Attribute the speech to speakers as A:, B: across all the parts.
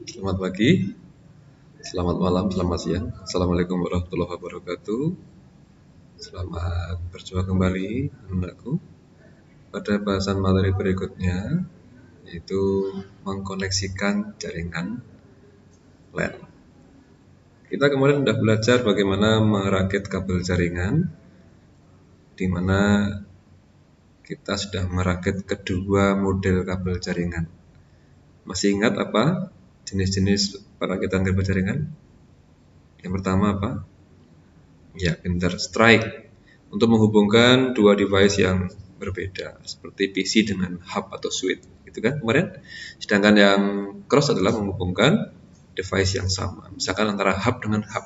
A: Selamat pagi, selamat malam, selamat siang. Assalamualaikum warahmatullahi wabarakatuh. Selamat berjumpa kembali anakku pada bahasan materi berikutnya, yaitu mengkoneksikan jaringan LAN. Kita kemarin sudah belajar bagaimana merakit kabel jaringan, di mana kita sudah merakit kedua model kabel jaringan. Masih ingat apa jenis-jenis perakitan kabel jaringan? Yang pertama apa? Ya, pinter strike untuk menghubungkan dua device yang berbeda seperti PC dengan hub atau switch, gitu kan kemarin. Sedangkan yang cross adalah menghubungkan device yang sama, misalkan antara hub dengan hub,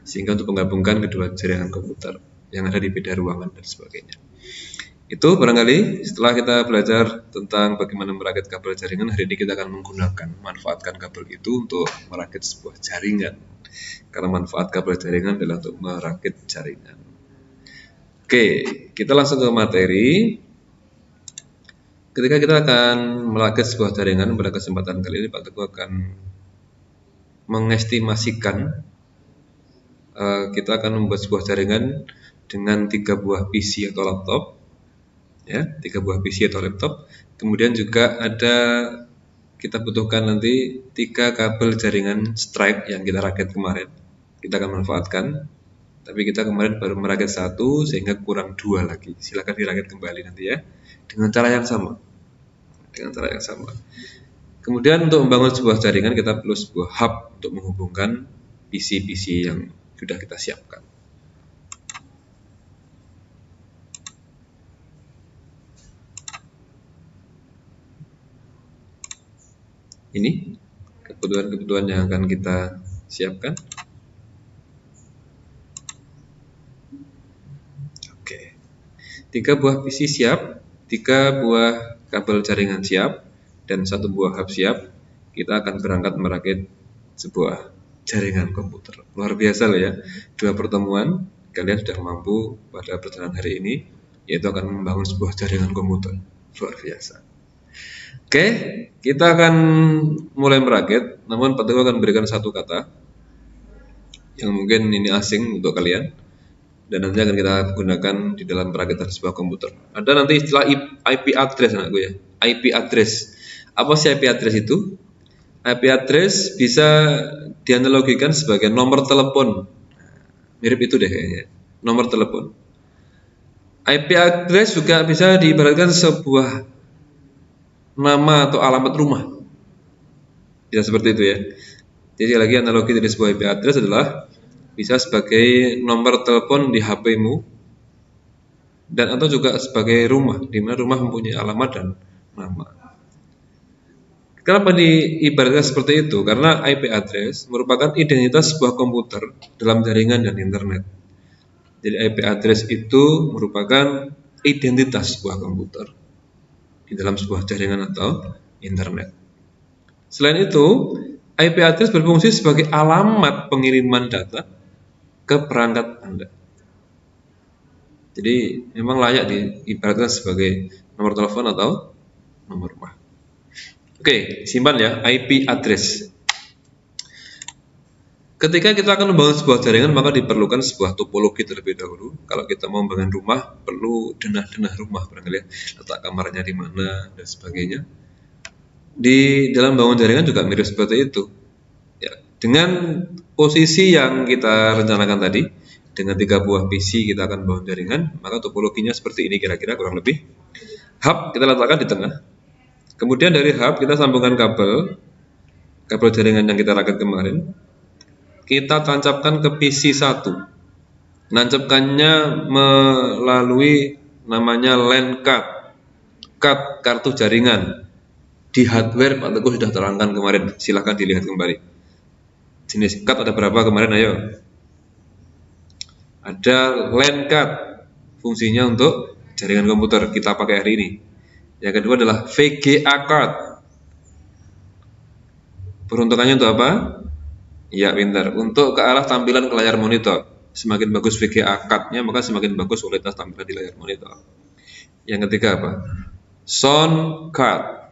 A: sehingga untuk menggabungkan kedua jaringan komputer yang ada di beda ruangan dan sebagainya. Itu barangkali setelah kita belajar tentang bagaimana merakit kabel jaringan, hari ini kita akan manfaatkan kabel itu untuk merakit sebuah jaringan. Karena manfaat kabel jaringan adalah untuk merakit jaringan. Oke, kita langsung ke materi. Ketika kita akan merakit sebuah jaringan, pada kesempatan kali ini Pak Teguh akan mengestimasikan kita akan membuat sebuah jaringan dengan 3 buah PC atau laptop, ya, 3 buah PC atau laptop. Kemudian juga ada kita butuhkan nanti 3 kabel jaringan strike yang kita rakit kemarin. Kita akan manfaatkan, tapi kita kemarin baru merakit 1 sehingga kurang 2 lagi. Silakan dirakit kembali nanti ya, dengan cara yang sama. Kemudian untuk membangun sebuah jaringan kita perlu sebuah hub untuk menghubungkan PC-PC yang sudah kita siapkan. Ini kebutuhan-kebutuhan yang akan kita siapkan. Oke, 3 buah PC siap, 3 buah kabel jaringan siap, dan 1 buah hub siap. Kita akan berangkat merakit sebuah jaringan komputer. Luar biasa loh ya, 2 pertemuan kalian sudah mampu pada perjalanan hari ini, yaitu akan membangun sebuah jaringan komputer. Luar biasa. Oke, kita akan mulai merakit, namun Pak Teguh akan berikan 1 kata yang mungkin ini asing untuk kalian, dan nanti akan kita gunakan di dalam perakitan sebuah komputer. Ada nanti istilah IP address anakku ya, IP address. Apa sih IP address itu? IP address bisa dianalogikan sebagai nomor telepon. Mirip itu deh kayaknya, nomor telepon. IP address juga bisa diibaratkan sebuah nama atau alamat rumah. Ya seperti itu ya. Jadi lagi analogi dari sebuah IP address adalah bisa sebagai nomor telepon di HP-mu, dan atau juga sebagai rumah, di mana rumah mempunyai alamat dan nama. Kenapa diibaratkan seperti itu? Karena IP address merupakan identitas sebuah komputer dalam jaringan dan internet. Jadi IP address itu merupakan identitas sebuah komputer di dalam sebuah jaringan atau internet. Selain itu, IP address berfungsi sebagai alamat pengiriman data ke perangkat Anda. Jadi memang layak diibaratkan sebagai nomor telepon atau nomor rumah. Oke, simpan ya, IP address. Ketika kita akan membangun sebuah jaringan, maka diperlukan sebuah topologi terlebih dahulu. Kalau kita mau membangun rumah, perlu denah-denah rumah, barangkali letak kamarnya di mana dan sebagainya. Di dalam bangun jaringan juga mirip seperti itu. Ya, dengan posisi yang kita rencanakan tadi, dengan 3 buah PC kita akan bangun jaringan, maka topologinya seperti ini kira-kira kurang lebih. Hub kita letakkan di tengah. Kemudian dari hub kita sambungkan kabel jaringan yang kita rakit kemarin. Kita tancapkan ke PC 1. Nancapkannya melalui namanya LAN card, kartu jaringan. Di hardware Pak Teguh sudah terangkan kemarin, silahkan dilihat kembali. Jenis card ada berapa kemarin, ayo. Ada LAN card, fungsinya untuk jaringan komputer, kita pakai hari ini. Yang kedua adalah VGA card. Peruntukannya untuk apa? Ya pintar, untuk ke arah tampilan ke layar monitor. Semakin bagus VGA card-nya, maka semakin bagus kualitas tampilan di layar monitor. Yang ketiga apa? Sound card.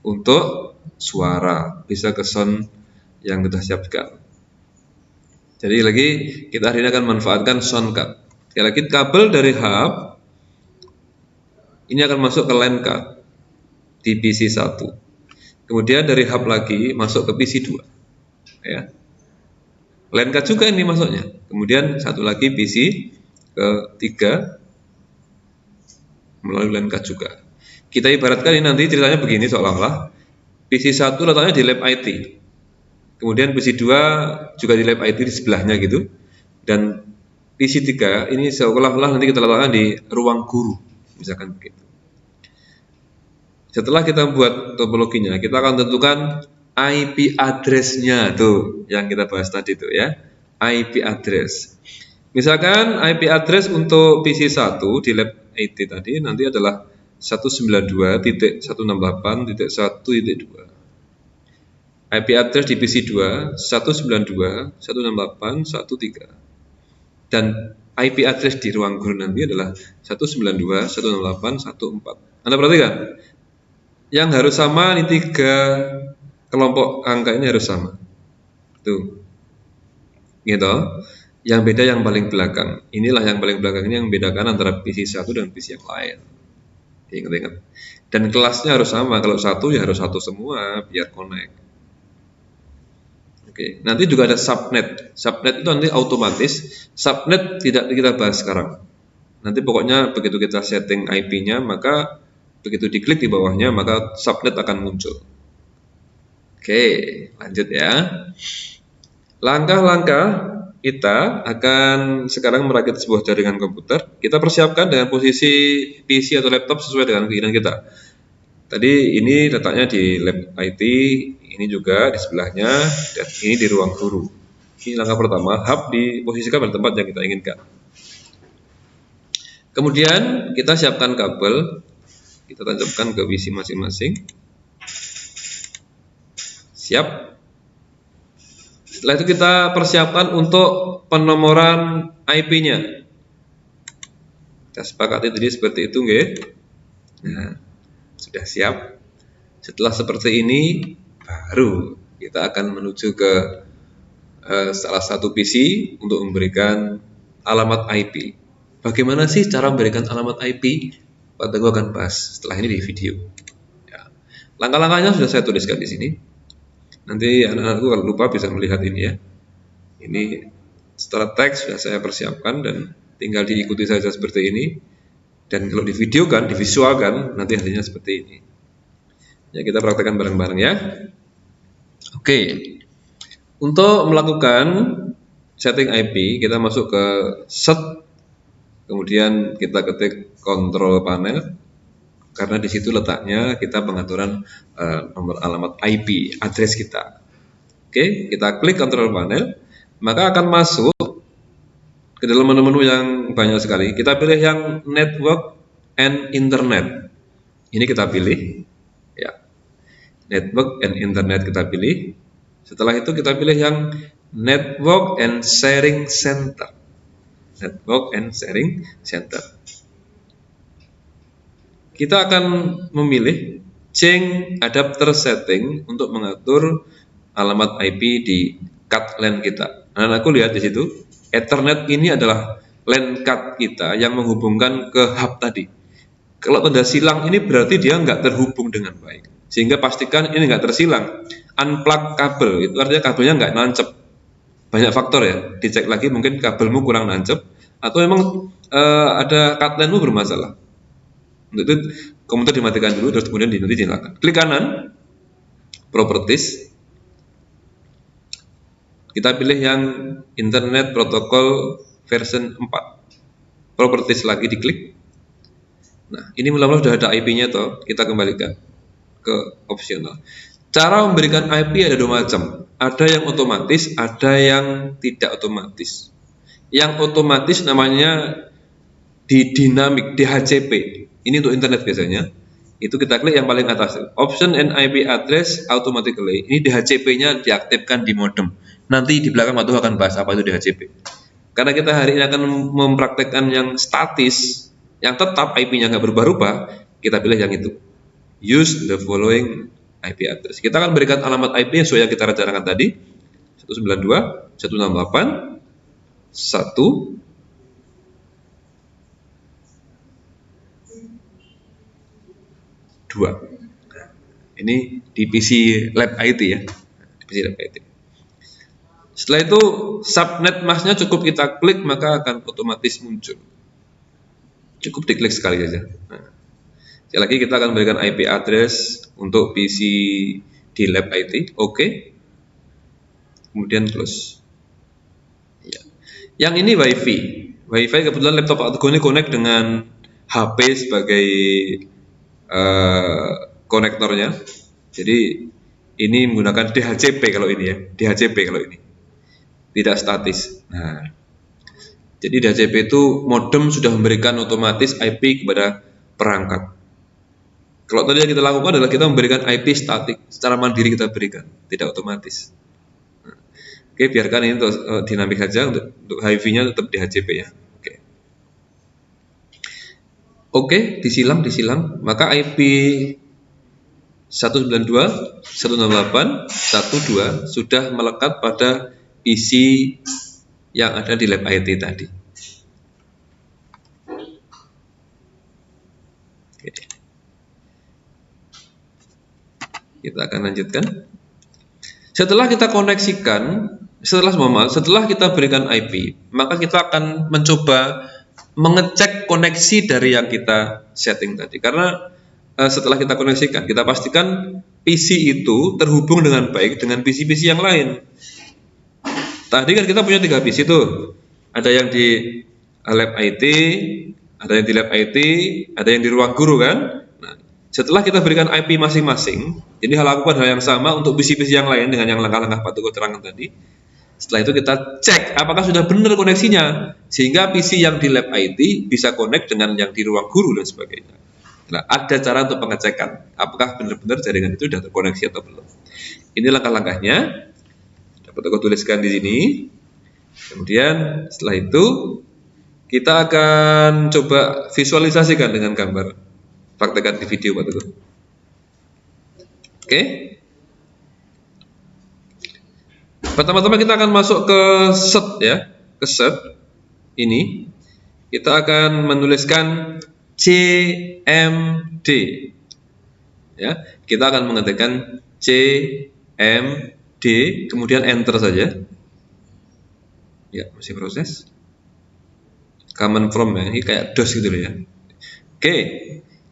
A: untuk suara, bisa ke sound yang kita siapkan. Jadi lagi kita hari ini akan manfaatkan sound card. Sekali lagi, kabel dari hub ini akan masuk ke LAN card di PC 1. Kemudian dari hub lagi masuk ke PC 2. Ya. LAN card juga ini masuknya. Kemudian satu lagi PC ketiga melalui LAN card juga. Kita ibaratkan ini nanti ceritanya begini, seolah-olah PC 1 letaknya di lab IT. Kemudian PC 2 juga di lab IT di sebelahnya gitu. Dan PC 3 ini seolah-olah nanti kita letakkan di ruang guru, misalkan begitu. Setelah kita buat topologinya, kita akan tentukan IP address-nya tuh yang kita bahas tadi tuh ya. IP address. Misalkan IP address untuk PC 1 di lab IT tadi nanti adalah 192.168.1.2. IP address di PC 2 192.168.1.3. Dan IP address di ruang guru nanti adalah 192.168.1.4. Anda perhatikan? Yang harus sama ini 3 kelompok angka ini harus sama. Tuh. Gitu. Yang beda yang paling belakang. Inilah yang paling belakang ini yang membedakan antara PC 1 dan PC yang lain. Ingat-ingat. Dan kelasnya harus sama. Kalau satu ya harus satu semua biar connect. Oke. Nanti juga ada subnet. Subnet itu nanti otomatis. Subnet tidak kita bahas sekarang. Nanti pokoknya begitu kita setting IP-nya, maka begitu diklik di bawahnya, maka subnet akan muncul. Oke, lanjut ya. Langkah-langkah kita akan sekarang merakit sebuah jaringan komputer. Kita persiapkan dengan posisi PC atau laptop sesuai dengan keinginan kita. Tadi ini letaknya di lab IT, ini juga di sebelahnya, dan ini di ruang guru. Ini langkah pertama, hub diposisikan pada tempat yang kita inginkan. Kemudian kita siapkan kabel, kita tancapkan ke PC masing-masing. Siap. Setelah itu kita persiapkan untuk penomoran IP-nya. Kita sepakati tadi seperti itu, nggih. Nah, sudah siap. Setelah seperti ini, baru kita akan menuju ke salah satu PC untuk memberikan alamat IP. Bagaimana sih cara memberikan alamat IP? Pada gue akan bahas setelah ini di video. Ya. Langkah-langkahnya sudah saya tuliskan di sini. Nanti anak-anakku kalau lupa bisa melihat ini ya. Ini setelah teks sudah saya persiapkan dan tinggal diikuti saja seperti ini. Dan kalau divideokan, divisualkan, nanti hasilnya seperti ini. Ya, kita praktekkan bareng-bareng ya. Oke. Untuk melakukan setting IP, kita masuk ke set. Kemudian kita ketik kontrol panel, karena di situ letaknya kita pengaturan nomor alamat IP, address kita. Oke, kita klik kontrol panel, maka akan masuk ke dalam menu-menu yang banyak sekali. Kita pilih yang network and internet. Ini kita pilih, ya. Network and internet kita pilih. Setelah itu kita pilih yang network and sharing center. Network and sharing center. Kita akan memilih change adapter setting untuk mengatur alamat IP di card LAN kita. Nah, aku lihat di situ, Ethernet ini adalah LAN card kita yang menghubungkan ke hub tadi. Kalau tanda silang ini berarti dia nggak terhubung dengan baik. Sehingga pastikan ini nggak tersilang. Unplug kabel, itu artinya kabelnya nggak nancep. Banyak faktor ya, dicek lagi mungkin kabelmu kurang nancep atau memang ada card LAN-mu bermasalah. Untuk itu komputer dimatikan dulu terus kemudian nanti dinyalakan. Klik kanan, properties. Kita pilih yang internet protokol version 4. Properties lagi diklik. Nah, ini mula-mula sudah ada IP-nya toh, kita kembalikan ke opsional. Cara memberikan IP ada dua macam. Ada yang otomatis, ada yang tidak otomatis. Yang otomatis namanya di dinamik, DHCP. Ini untuk internet biasanya. Itu kita klik yang paling atas. Option and IP address automatically. Ini DHCP-nya diaktifkan di modem. Nanti di belakang waktu akan bahas apa itu DHCP. Karena kita hari ini akan mempraktekkan yang statis, yang tetap IP-nya nggak berubah-ubah, kita pilih yang itu. Use the following IP address. Kita akan berikan alamat IP sesuai yang kita rencanakan tadi. 192.168.1.2. Ini di PC Lab IT ya. Di PC Lab IT. Setelah itu subnet masknya cukup kita klik maka akan otomatis muncul. Cukup diklik sekali saja. Nah, sekali lagi kita akan berikan IP address untuk PC di Lab IT. Oke. Kemudian close. Ya. Yang ini WiFi. WiFi kebetulan laptop Pak Teguh ini connect dengan HP sebagai konektornya. Jadi ini menggunakan DHCP kalau ini ya. DHCP kalau ini. Tidak statis. Nah, jadi DHCP itu modem sudah memberikan otomatis IP kepada perangkat. Kalau tadi yang kita lakukan adalah kita memberikan IP statik, secara mandiri kita berikan, tidak otomatis. Nah, oke, biarkan ini untuk dinamik saja, untuk HIV-nya tetap DHCP ya. Oke, disilang, maka IP 192.168.1.2 sudah melekat pada PC yang ada di Lab IT tadi. Oke. Kita akan lanjutkan. Setelah kita koneksikan, setelah kita berikan IP, maka kita akan mencoba mengecek koneksi dari yang kita setting tadi. Karena setelah kita koneksikan, kita pastikan PC itu terhubung dengan baik dengan PC-PC yang lain. Tadi kan kita punya 3 PC tuh. Ada yang di Lab IT, ada yang di Lab IT, ada yang di ruang guru kan. Nah, setelah kita berikan IP masing-masing, jadi lakukan hal yang sama untuk PC-PC yang lain dengan yang langkah-langkah Pak Teguh terangkan tadi. Setelah itu kita cek apakah sudah benar koneksinya, sehingga PC yang di Lab IT bisa connect dengan yang di ruang guru dan sebagainya. Nah, ada cara untuk pengecekan apakah benar-benar jaringan itu sudah terkoneksi atau belum. Ini langkah-langkahnya. Dapat aku tuliskan di sini. Kemudian setelah itu kita akan coba visualisasikan dengan gambar. Praktekkan di video Pak Teguh. Oke. Pertama-tama kita akan masuk ke set ya, ke set ini. Kita akan menuliskan CMD. Ya, kita akan mengetikkan CMD, kemudian enter saja. Ya, masih proses. Command from ya, ini kayak DOS gitu loh ya. Oke,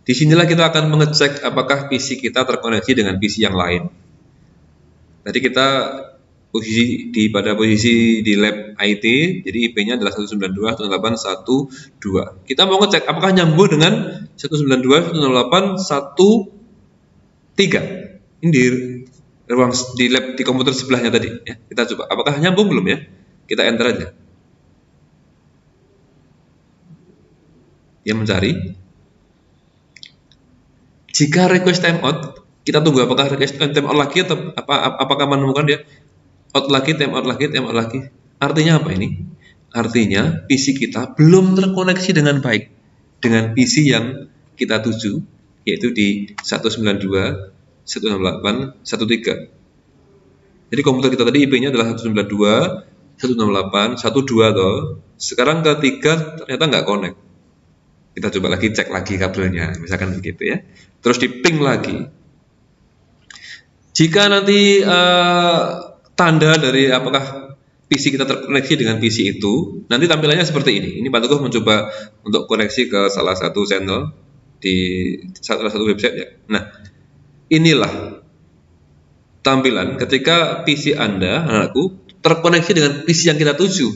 A: disinilah kita akan mengecek apakah PC kita terkoneksi dengan PC yang lain. Tadi kita pada posisi di Lab IT, jadi IP-nya adalah 192.168.1.2. Kita mau ngecek apakah nyambung dengan 192.168.1.3. Ini di lab di komputer sebelahnya tadi ya. Kita coba apakah nyambung belum ya. Kita enter aja. Dia mencari. Jika request timeout, kita tunggu apakah request timeout lagi atau apakah menemukan dia out lagi, timeout lagi, timeout lagi. Artinya apa ini? Artinya PC kita belum terkoneksi dengan baik dengan PC yang kita tuju, yaitu di 192.168.1.3. Jadi komputer kita tadi IP-nya adalah 192.168.1.2 toh. Sekarang ketiga ternyata nggak connect. Kita coba lagi cek lagi kabelnya, misalkan begitu ya. Terus di ping lagi. Jika nanti tanda dari apakah PC kita terkoneksi dengan PC itu, nanti tampilannya seperti ini. Ini Pak Teguh mencoba untuk koneksi ke salah satu channel di salah satu website ya. Nah, inilah tampilan ketika PC Anda, anakku, terkoneksi dengan PC yang kita tuju.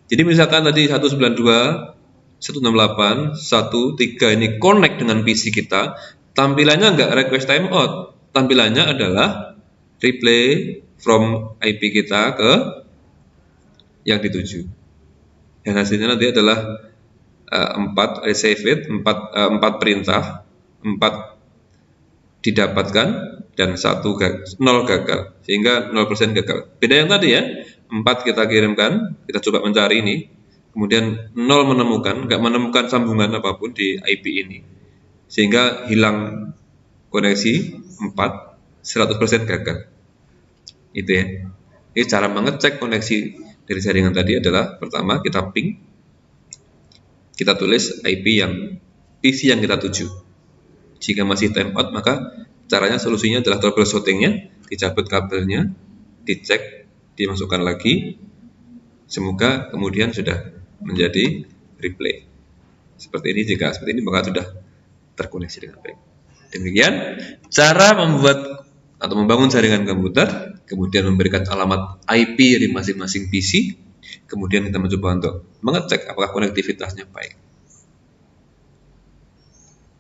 A: Jadi misalkan tadi 192.168.1.3 ini connect dengan PC kita, tampilannya enggak request timeout, tampilannya adalah replay from IP kita ke yang dituju. Yang hasilnya nanti adalah 4 received, 4 perintah, 4 didapatkan dan 0 gagal, sehingga 0% gagal. Beda yang tadi ya, 4 kita kirimkan, kita coba mencari ini, kemudian 0 menemukan, nggak menemukan sambungan apapun di IP ini, sehingga hilang koneksi 4. 100% gagal. Itu ya. Jadi cara mengecek koneksi dari jaringan tadi adalah pertama kita ping, kita tulis IP yang PC yang kita tuju. Jika masih timeout, maka caranya solusinya adalah troubleshootingnya, dicabut kabelnya, dicek, dimasukkan lagi. Semoga kemudian sudah menjadi replay. Seperti ini, jika seperti ini maka sudah terkoneksi dengan baik. Demikian cara membuat atau membangun jaringan komputer, kemudian memberikan alamat IP dari masing-masing PC, kemudian kita mencoba untuk mengecek apakah konektivitasnya baik.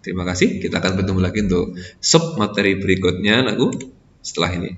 A: Terima kasih, kita akan bertemu lagi untuk sub materi berikutnya setelah ini.